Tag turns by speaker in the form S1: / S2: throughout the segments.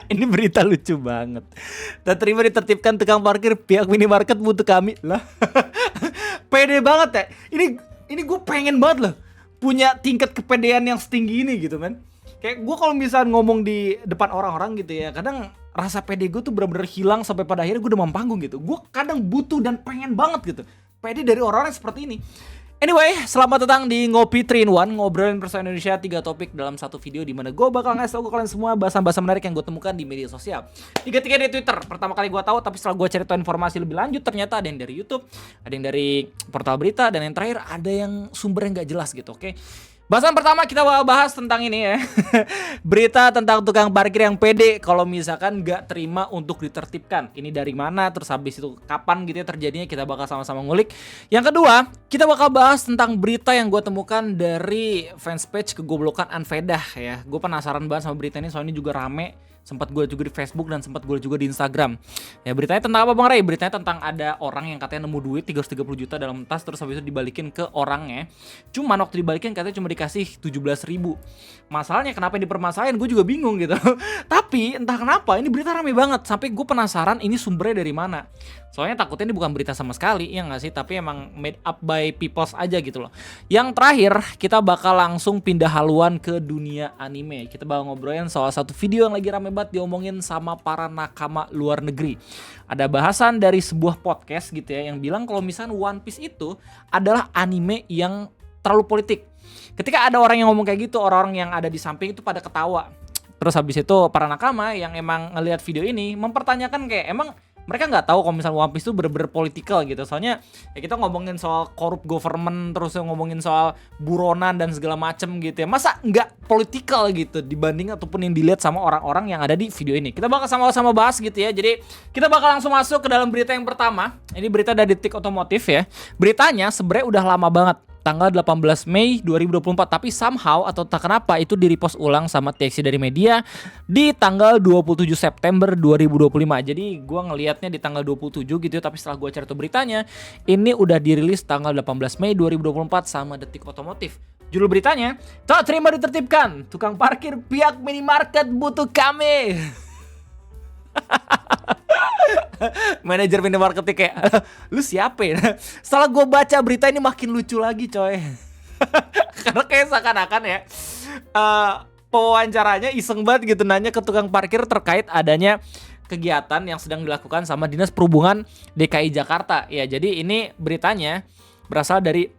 S1: Ini berita lucu banget. Tak terima ditertibkan tukang parkir, pihak minimarket butuh kami lah. Pede banget ya. Ini gue pengen banget loh punya tingkat kepedean yang setinggi ini gitu men. Kayak gue kalau misalnya ngomong di depan orang-orang gitu ya, kadang rasa pede gue tuh bener-bener hilang sampai pada akhirnya gue demam panggung gitu. Gue kadang butuh dan pengen banget gitu pede dari orang-orang seperti ini. Anyway, selamat datang di Ngopi 3 in 1, ngobrolin persoalan Indonesia 3 topik dalam satu video, di mana gue bakal ngasih tau ke kalian semua bahasan-bahasan menarik yang gue temukan di media sosial. Tiga-tiga di Twitter, pertama kali gue tahu, tapi setelah gue cari tahu informasi lebih lanjut, ternyata ada yang dari YouTube, ada yang dari portal berita, dan yang terakhir ada yang sumbernya nggak jelas gitu, oke? Bahasan pertama kita bakal bahas tentang ini ya. Berita tentang tukang parkir yang pede kalau misalkan gak terima untuk ditertibkan. Ini dari mana, terus habis itu kapan gitu ya terjadinya, kita bakal sama-sama ngulik. Yang kedua, kita bakal bahas tentang berita yang gue temukan dari fanspage kegoblokan Anfaedah ya. Gue penasaran banget sama berita ini, soalnya juga rame. Sempat gue juga di Facebook dan sempat gue juga di Instagram. Ya beritanya tentang apa Bang Ray? Beritanya tentang ada orang yang katanya nemu duit 330 juta dalam tas, terus habis itu dibalikin ke orangnya. Cuman waktu dibalikin katanya cuma dikasih 17.000. Masalahnya kenapa yang dipermasalahin, gue juga bingung gitu. Tapi entah kenapa ini berita rame banget, sampai gue penasaran ini sumbernya dari mana. Soalnya takutnya ini bukan berita sama sekali, ya nggak sih? Tapi emang made up by peoples aja gitu loh. Yang terakhir, kita bakal langsung pindah haluan ke dunia anime. Kita bakal ngobrolin soal satu video yang lagi rame banget diomongin sama para nakama luar negeri. Ada bahasan dari sebuah podcast gitu ya, yang bilang kalau misalnya One Piece itu adalah anime yang terlalu politik. Ketika ada orang yang ngomong kayak gitu, orang-orang yang ada di samping itu pada ketawa. Terus habis itu para nakama yang emang ngelihat video ini mempertanyakan kayak emang mereka nggak tahu kalau misalnya One Piece itu bener-bener politikal gitu. Soalnya ya kita ngomongin soal korup government, terus ngomongin soal buronan dan segala macem gitu ya. Masa nggak politikal gitu dibanding ataupun yang dilihat sama orang-orang yang ada di video ini. Kita bakal sama-sama bahas gitu ya. Jadi kita bakal langsung masuk ke dalam berita yang pertama. Ini berita dari Detik Otomotif ya. Beritanya sebenarnya udah lama banget, tanggal 18 Mei 2024, tapi somehow atau tak kenapa itu di-repost ulang sama TXT dari media di tanggal 27 September 2025. Jadi gue ngelihatnya di tanggal 27 gitu ya, tapi setelah gue cari tuh beritanya, ini udah dirilis tanggal 18 Mei 2024 sama Detik Otomotif. Judul beritanya, tak terima ditertibkan, tukang parkir pihak minimarket butuh kami. Manajer minimarketnya kayak, lu siapa ya? Setelah gue baca berita ini makin lucu lagi coy. Karena kayak seakan-akan ya pewawancaranya iseng banget gitu, nanya ke tukang parkir terkait adanya kegiatan yang sedang dilakukan sama Dinas Perhubungan DKI Jakarta. Ya jadi ini beritanya berasal dari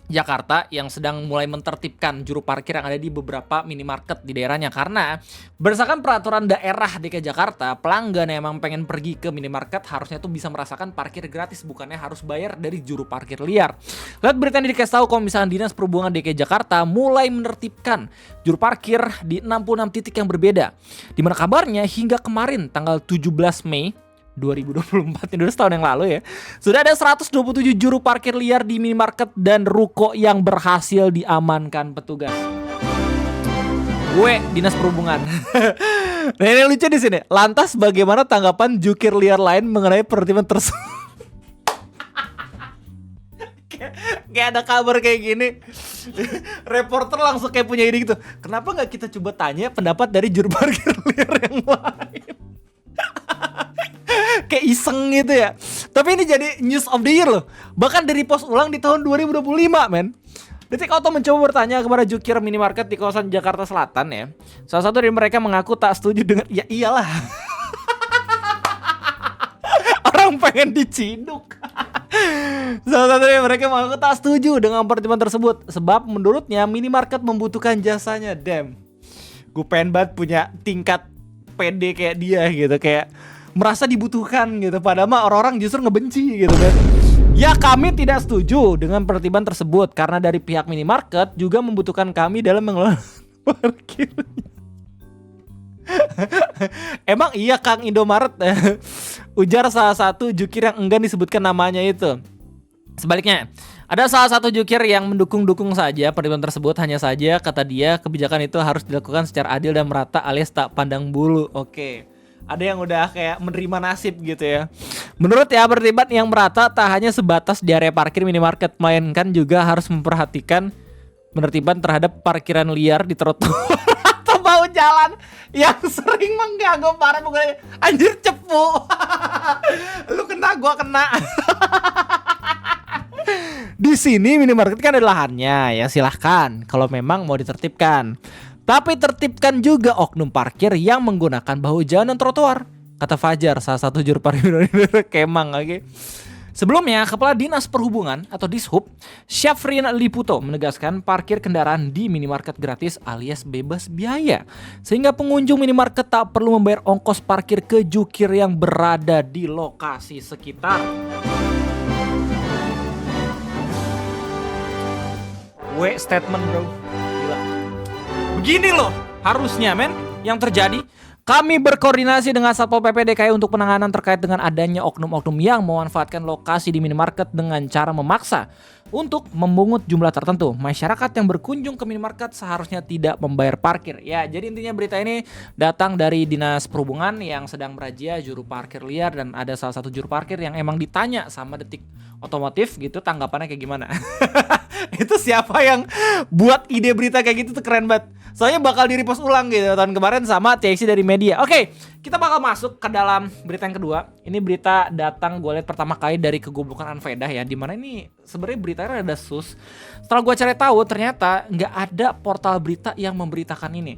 S1: Jakarta yang sedang mulai mentertibkan juru parkir yang ada di beberapa minimarket di daerahnya. Karena berdasarkan peraturan daerah DKI Jakarta, pelanggan yang emang pengen pergi ke minimarket harusnya tuh bisa merasakan parkir gratis, bukannya harus bayar dari juru parkir liar. Lihat berita ini dikasih tahu kalau misalnya Dinas Perhubungan DKI Jakarta mulai menertibkan juru parkir di 66 titik yang berbeda. Dimana kabarnya hingga kemarin tanggal 17 Mei 2024, ini udah setahun yang lalu ya, sudah ada 127 juru parkir liar di minimarket dan ruko yang berhasil diamankan petugas. Gue Dinas Perhubungan. Nah ini lucu di sini. Lantas bagaimana tanggapan jukir liar lain mengenai penertiban tersebut? Kayak ada kabar kayak gini. Reporter langsung kayak punya ide gitu. Kenapa nggak kita coba tanya pendapat dari juru parkir liar yang lain? Kayak iseng gitu ya. Tapi ini jadi news of the year loh. Bahkan dari post ulang di tahun 2025 men. Detik Auto mencoba bertanya kepada jukir minimarket di kawasan Jakarta Selatan ya. Salah satu dari mereka mengaku tak setuju dengan, ya iyalah. Orang pengen diciduk. Salah satu dari mereka mengaku tak setuju dengan pertimbangan tersebut, sebab menurutnya minimarket membutuhkan jasanya. Damn. Gue pengen banget punya tingkat pede kayak dia gitu, kayak merasa dibutuhkan gitu, padahal mah orang-orang justru ngebenci gitu kan. Ya kami tidak setuju dengan pertimbangan tersebut karena dari pihak minimarket juga membutuhkan kami dalam mengelola parkirnya. Emang iya Kang Indomaret? Ujar salah satu jukir yang enggan disebutkan namanya itu. Sebaliknya, ada salah satu jukir yang mendukung-dukung saja pertimbangan tersebut, hanya saja kata dia kebijakan itu harus dilakukan secara adil dan merata alias tak pandang bulu. Oke. Ada yang udah kayak menerima nasib gitu ya. Menurut ya, pertimbangan yang merata tak hanya sebatas di area parkir minimarket, melainkan juga harus memperhatikan penertiban terhadap parkiran liar di trotoar atau bahu jalan yang sering mengganggu para pengguna. Anjir cepu. Lu kena, gua kena. Di sini minimarket kan ada lahannya ya, silahkan kalau memang mau ditertibkan. Tapi tertibkan juga oknum parkir yang menggunakan bahu jalan dan trotoar. Kata Fajar, salah satu juru parkir di Kemang. Oke. Sebelumnya, Kepala Dinas Perhubungan atau Dishub, Syafrin Liputo menegaskan parkir kendaraan di minimarket gratis alias bebas biaya. Sehingga pengunjung minimarket tak perlu membayar ongkos parkir ke jukir yang berada di lokasi sekitar. Statement bro. Gila. Begini loh harusnya men yang terjadi. Kami berkoordinasi dengan Satpol PP DKI untuk penanganan terkait dengan adanya oknum-oknum yang memanfaatkan lokasi di minimarket dengan cara memaksa untuk memungut jumlah tertentu. Masyarakat yang berkunjung ke minimarket seharusnya tidak membayar parkir. Ya, jadi intinya berita ini datang dari Dinas Perhubungan yang sedang merazia juru parkir liar, dan ada salah satu juru parkir yang emang ditanya sama Detik Otomotif gitu, tanggapannya kayak gimana. Itu siapa yang buat ide berita kayak gitu tuh keren banget. Soalnya bakal di-repost ulang gitu tahun kemarin sama TXT dari media. Oke, kita bakal masuk ke dalam berita yang kedua. Ini berita datang gue lihat pertama kali dari Kegoblokan Anfaedah ya, dimana ini sebenarnya beritanya ada sus. Setelah gue cari tahu ternyata nggak ada portal berita yang memberitakan ini.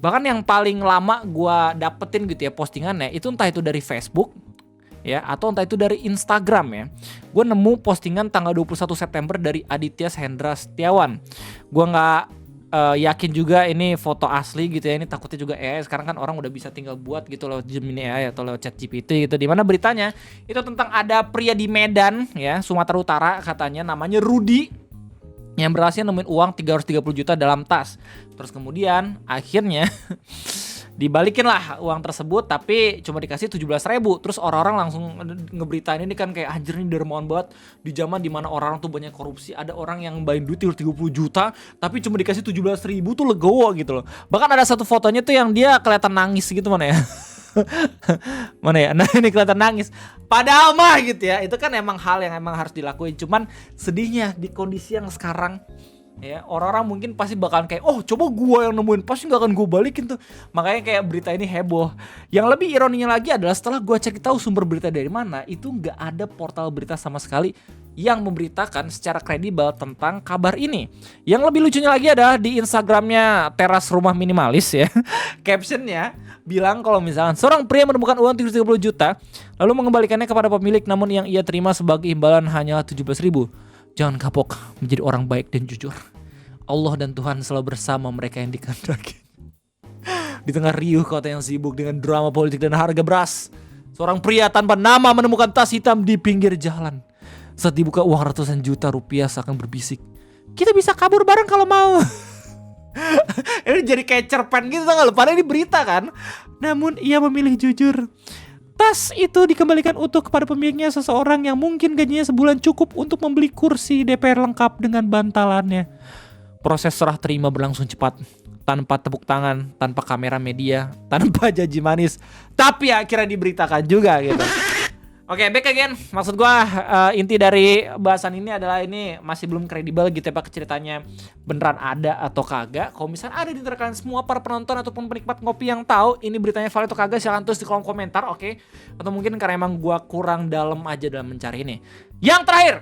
S1: Bahkan yang paling lama gue dapetin gitu ya postingannya itu entah itu dari Facebook ya atau entah itu dari Instagram ya. Gue nemu postingan tanggal 21 September dari Aditya Hendra Setiawan. Gue nggak yakin juga ini foto asli gitu ya, ini takutnya juga AI. Sekarang kan orang udah bisa tinggal buat gitu lewat Gemini AI atau lewat ChatGPT gitu. Dimana beritanya itu tentang ada pria di Medan ya, Sumatera Utara katanya, namanya Rudi, yang berhasil nemuin uang 330 juta dalam tas. Terus kemudian akhirnya dibalikin lah uang tersebut, tapi cuma dikasih 17.000. Terus orang-orang langsung ngeberitain ini kan kayak anjir ini dermawan banget. Di zaman dimana orang-orang tuh banyak korupsi, ada orang yang bayin duit 30 juta tapi cuma dikasih 17.000 tuh legowo gitu loh. Bahkan ada satu fotonya tuh yang dia kelihatan nangis gitu, mana ya. Mana ya, nah ini kelihatan nangis. Padahal mah gitu ya, itu kan emang hal yang emang harus dilakuin. Cuman sedihnya di kondisi yang sekarang ya, orang-orang mungkin pasti bakalan kayak, oh coba gua yang nemuin, pasti gak akan gua balikin tuh. Makanya kayak berita ini heboh. Yang lebih ironinya lagi adalah setelah gua cari tahu sumber berita dari mana, itu gak ada portal berita sama sekali yang memberitakan secara kredibel tentang kabar ini. Yang lebih lucunya lagi adalah di Instagramnya Teras Rumah Minimalis ya. Captionnya bilang kalau misalkan seorang pria menemukan uang 30 juta lalu mengembalikannya kepada pemilik, namun yang ia terima sebagai imbalan hanyalah 17.000. Jangan kapok menjadi orang baik dan jujur. Allah dan Tuhan selalu bersama mereka yang dikehendaki. Di tengah riuh kota yang sibuk dengan drama politik dan harga beras, seorang pria tanpa nama menemukan tas hitam di pinggir jalan. Saat dibuka uang ratusan juta rupiah seakan berbisik, kita bisa kabur bareng kalau mau. Ini jadi kayak cerpen gitu tau gak lu? Padahal ini berita kan. Namun ia memilih jujur. Tas itu dikembalikan utuh kepada pemiliknya, seseorang yang mungkin gajinya sebulan cukup untuk membeli kursi DPR lengkap dengan bantalannya. Proses serah terima berlangsung cepat, tanpa tepuk tangan, tanpa kamera media, tanpa janji manis, tapi akhirnya diberitakan juga gitu. Oke, back again. Maksud gua inti dari bahasan ini adalah ini masih belum kredibel gitu ya Pak, ceritanya beneran ada atau kagak. Kalau misalnya ada di antara kalian semua para penonton ataupun penikmat ngopi yang tahu ini beritanya valid atau kagak, silahkan tulis di kolom komentar, oke? Atau mungkin karena emang gua kurang dalam aja dalam mencari ini. Yang terakhir,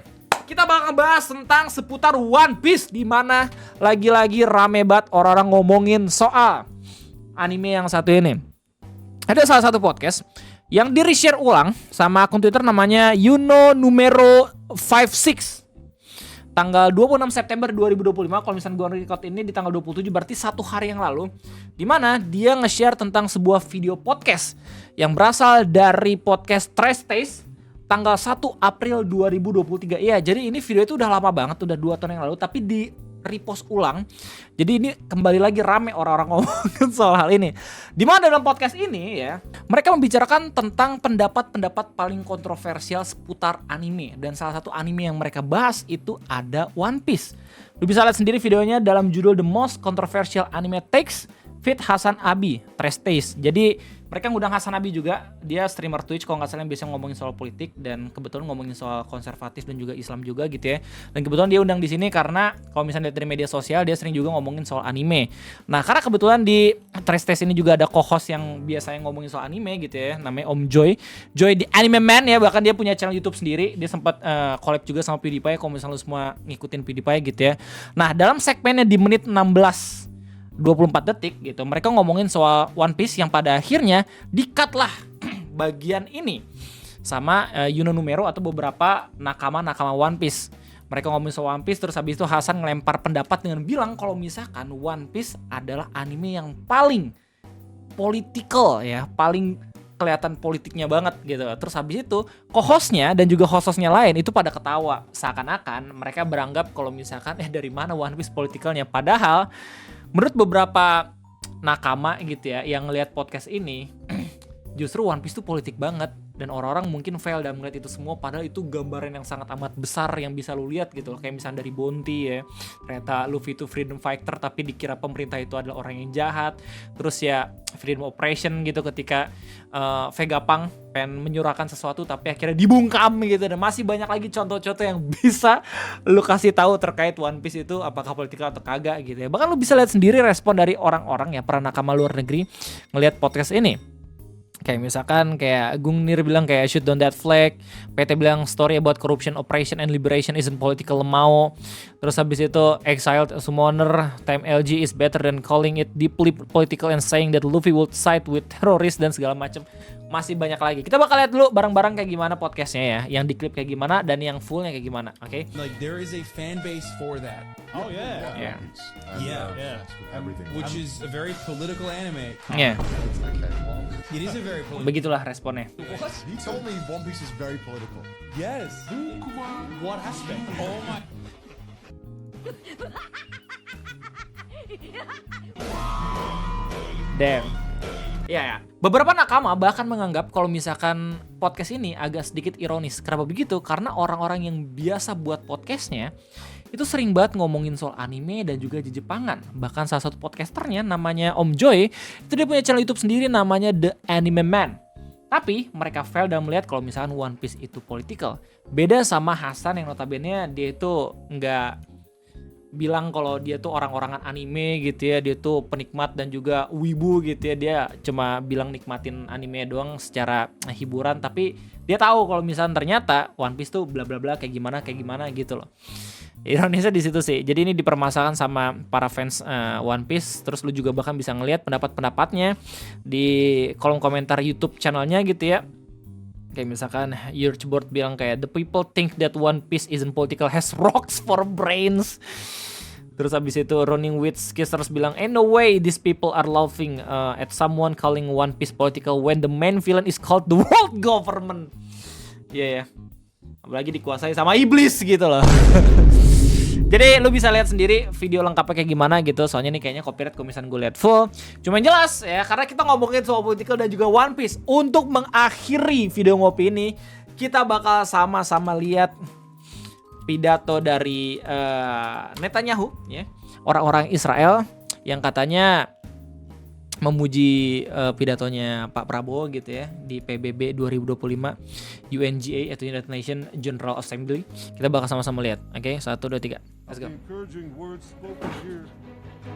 S1: kita bakal bahas tentang seputar One Piece, di mana lagi-lagi rame banget orang-orang ngomongin soal anime yang satu ini. Ada salah satu podcast yang di-reshare ulang sama akun Twitter namanya Yuno Numero 56. Tanggal 26 September 2025, kalau misalnya gue record ini di tanggal 27, berarti 1 hari yang lalu. Dimana dia nge-share tentang sebuah video podcast yang berasal dari podcast Trash Taste tanggal 1 April 2023. Iya, jadi ini video itu udah lama banget, udah 2 tahun yang lalu, tapi di repost ulang. Jadi ini kembali lagi rame orang-orang ngomongin soal hal ini. Dimana dalam podcast ini ya, mereka membicarakan tentang pendapat-pendapat paling kontroversial seputar anime. Dan salah satu anime yang mereka bahas itu ada One Piece. Lu bisa lihat sendiri videonya dalam judul The Most Controversial Anime Takes Fit Hasan Abi, Trash Taste. Jadi Mereka ngundang Hasanabi juga, dia streamer Twitch kalau nggak salah yang biasa ngomongin soal politik dan kebetulan ngomongin soal konservatif dan juga Islam juga gitu ya. Dan kebetulan dia undang di sini karena kalau misalnya dari media sosial dia sering juga ngomongin soal anime. Nah, karena kebetulan di Trash Taste ini juga ada co-host yang biasanya ngomongin soal anime gitu ya, namanya Om Joy. Joy di Anime Man ya, bahkan dia punya channel YouTube sendiri. Dia sempat collab juga sama PewDiePie kalau misalnya lu semua ngikutin PewDiePie gitu ya. Nah, dalam segmennya di menit 16:24 detik gitu, mereka ngomongin soal One Piece yang pada akhirnya di-cut lah bagian ini sama Yuno Numero atau beberapa nakama One Piece. Mereka ngomongin soal One Piece, terus habis itu Hasan ngelempar pendapat dengan bilang kalau misalkan One Piece adalah anime yang paling political ya, paling kelihatan politiknya banget gitu. Terus habis itu co-hostnya dan juga host-hostnya lain itu pada ketawa, seakan-akan mereka beranggap kalau misalkan dari mana One Piece politikalnya, padahal menurut beberapa nakama gitu ya yang ngelihat podcast ini justru One Piece tuh politik banget dan orang-orang mungkin fail dalam melihat itu semua, padahal itu gambaran yang sangat amat besar yang bisa lu lihat gitu loh. Kayak misalnya dari Bounty ya, ternyata Luffy itu freedom fighter tapi dikira pemerintah itu adalah orang yang jahat. Terus ya freedom operation gitu ketika Vegapunk pengen menyurahkan sesuatu tapi akhirnya dibungkam gitu. Dan masih banyak lagi contoh-contoh yang bisa lu kasih tahu terkait One Piece itu apakah politikal atau kagak gitu ya. Bahkan lu bisa lihat sendiri respon dari orang-orang ya, para nakama luar negeri ngelihat podcast ini. Kayak misalkan kayak Gungnir bilang kayak shoot down that flag, PT bilang story about corruption, operation and liberation isn't political lemao. Terus habis itu exiled summoner, time LG is better than calling it deeply political and saying that Luffy would side with terrorists dan segala macam. Masih banyak lagi. Kita bakal lihat dulu bareng-bareng kayak gimana podcastnya ya, yang di klip kayak gimana dan yang fullnya kayak gimana, oke?
S2: Like there is a fan base for that.
S3: Oh yeah.
S1: Yeah.
S2: Yeah.
S3: Everything.
S2: Which is a very political anime.
S1: Ya,
S2: It is a very political.
S1: begitulah responnya.
S3: What? He told me One Piece is very political.
S2: Yes. What aspect? Oh my.
S1: Damn. Ya. Beberapa nakama bahkan menganggap kalau misalkan podcast ini agak sedikit ironis. Kenapa begitu? Karena orang-orang yang biasa buat podcastnya itu sering banget ngomongin soal anime dan juga Jepangan. Bahkan salah satu podcasternya namanya Om Joy, itu dia punya channel YouTube sendiri namanya The Anime Man. Tapi mereka fail dan melihat kalau misalkan One Piece itu political. Beda sama Hasan yang notabene dia itu nggak bilang kalau dia tuh orang-orangan anime gitu ya, dia tuh penikmat dan juga wibu gitu ya, dia cuma bilang nikmatin anime doang secara hiburan, tapi dia tahu kalau misalnya ternyata One Piece tuh bla bla bla kayak gimana gitu loh. Ironisnya di situ sih. Jadi ini dipermasalahkan sama para fans One Piece. Terus lu juga bahkan bisa ngelihat pendapat-pendapatnya di kolom komentar YouTube channelnya gitu ya. Kayak misalkan Yurchboard bilang kayak the people think that One Piece isn't political has rocks for brains. Terus abis itu Running with Kissers bilang ain't no way these people are laughing at someone calling One Piece political when the main villain is called the world government. Iya ya. Apalagi dikuasai sama iblis gitu loh. Jadi lu bisa lihat sendiri video lengkapnya kayak gimana gitu. Soalnya nih kayaknya copyright kalau misalnya gue lihat full. Cuma yang jelas ya, karena kita ngomongin soal political dan juga One Piece. Untuk mengakhiri video ngopi ini, kita bakal sama-sama lihat pidato dari Netanyahu ya, orang-orang Israel yang katanya memuji pidatonya Pak Prabowo gitu ya di PBB 2025 UNGA atau United Nations General Assembly. Kita bakal sama-sama lihat. Oke, 1 2 3. Let's go.
S3: Encouraging words spoken here